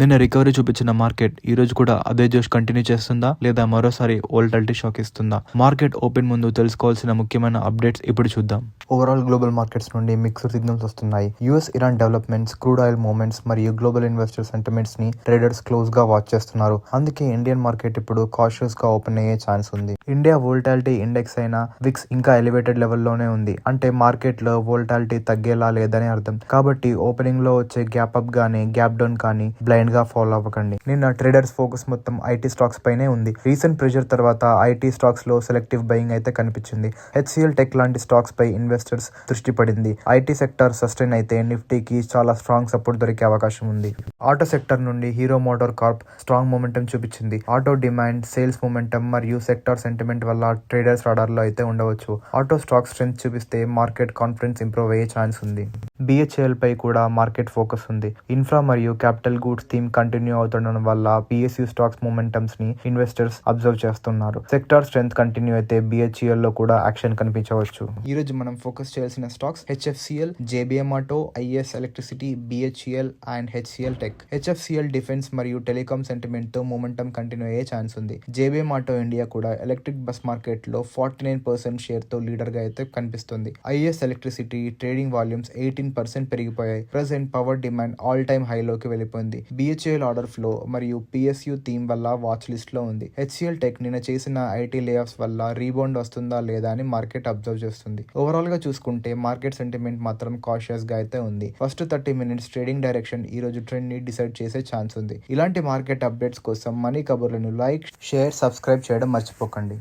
నిన్న రికవరీ చూపించిన మార్కెట్ ఈ రోజు కూడా అదే జోష్ కంటిన్యూ చేస్తుందా లేదా మరోసారి వోల్టాలిటీ షాక్ ఇస్తుందా? మార్కెట్ ఓపెన్ ముందు తెలుసుకోవాల్సిన ముఖ్యమైన అప్డేట్స్ ఇప్పుడు చూద్దాం. ఓవరాల్ గ్లోబల్ మార్కెట్స్ నుండి మిక్స్డ్ సిగ్నల్స్ వస్తున్నాయి. US Iran developments, crude oil movements మరియు గ్లోబల్ ఇన్వెస్టర్ సెంటిమెంట్స్ ని ట్రేడర్స్ క్లోజ్ గా వాచ్ చేస్తున్నారు. అందుకే ఇండియన్ మార్కెట్ ఇప్పుడు కాషియస్ గా ఓపెన్ అయ్యే ఛాన్స్ ఉంది. ఇండియా వోల్టాలిటీ ఇండెక్స్ అయిన విక్స్ ఇంకా ఎలివేటెడ్ లెవెల్లోనే ఉంది. అంటే మార్కెట్ లో వోల్టాలిటీ తగ్గేలా లేదని అర్థం. కాబట్టి ఓపెనింగ్ లో వచ్చే గ్యాప్ అప్ గానీ గ్యాప్ డౌన్ కానీ బ్లైండ్ గా ఫాలో అవ్వకండి. నిన్న ట్రేడర్స్ ఫోకస్ మొత్తం ఐటీ స్టాక్స్ పైనే ఉంది. రీసెంట్ ప్రెషర్ తర్వాత ఐటీ స్టాక్స్ లో సెలెక్టివ్ బయింగ్ అయితే కనిపించింది. హెచ్సిఎల్ టెక్ లాంటి స్టాక్స్ పై ఇన్వెస్టర్స్ దృష్టి పడింది. ఐటీ సెక్టర్ సస్టైన్ అయితే నిఫ్టీకి చాలా స్ట్రాంగ్ సపోర్ట్ దొరికే అవకాశం ఉంది. ఆటో సెక్టర్ నుండి hero motor Corp strong momentum చూపించింది. ఆటో డిమాండ్, సేల్స్ మూమెంటం మరియు సెక్టార్ సెంటిమెంట్ వల్ల ట్రేడర్స్ రాడార్ లో అయితే ఉండవచ్చు. ఆటో స్టాక్ స్ట్రెంత్ చూపిస్తే మార్కెట్ కాన్ఫిడెన్స్ ఇంప్రూవ్ అయ్యే ఛాన్స్ ఉంది. బిహెచ్ఎల్ పై కూడా మార్కెట్ ఫోకస్ ఉంది. ఇన్ఫ్రా మరియు క్యాపిటల్ గూడ్స్ థీమ్ కంటిన్యూ అవుతుండడం వల్ల పిఎస్యూ స్టాక్స్ మూమెంటమ్స్ ని ఇన్వెస్టర్స్ అబ్జర్వ్ చేస్తున్నారు. సెక్టార్ స్ట్రెంత్ కంటిన్యూ అయితే బిహెచ్ఎల్ లో కూడా యాక్షన్ కనిపించవచ్చు. ఈ రోజు మనం ఫోకస్ చేయాల్సిన stocks HFCL, JBM Auto, IS electricity, BHEL and HCL Tech. HFCL defence మరియు టెలికాం సెంటిమెంట్ తో మూమెంటం కంటిన్యూ అయ్యే ఛాన్స్ ఉంది. జేబీఎం ఆటో ఇండియా కూడా ఎలక్ట్రిక్ బస్ మార్కెట్ లో 49% షేర్ తో లీడర్ గా అయితే కనిపిస్తుంది. ఐఎస్ ఎలక్ట్రిసిటీ ట్రేడింగ్ వాల్యూమ్స్ 18% పెరిగిపోయాయి. Present power demand all time హైలోకి వెళ్ళిపోయింది. బిహెచ్ఎల్ ఆర్డర్ ఫ్లో మరియు పిఎస్యూ థీమ్ వల్ల వాచ్ లిస్ట్ లో ఉంది. హెచ్సిఎల్ టెక్ నిన్న చేసిన ఐటీ లేఆఫ్స్ వల్ల రీబౌండ్ వస్తుందా లేదా అని మార్కెట్ అబ్జర్వ్ చేస్తుంది. ఓవరాల్ గా చూసుకుంటే మార్కెట్ సెంటిమెంట్ మాత్రం కాషియస్ గా అయితే ఉంది. ఫస్ట్ 30 minutes ట్రేడింగ్ డైరెక్షన్ ఈ రోజు ట్రెండ్ ని డిసైడ్ చేసే ఛాన్స్ ఉంది. ఇలాంటి మార్కెట్ అప్డేట్స్ కోసం మనీ కబుర్లను లైక్, షేర్, సబ్స్క్రైబ్ చేయడం మర్చిపోకండి.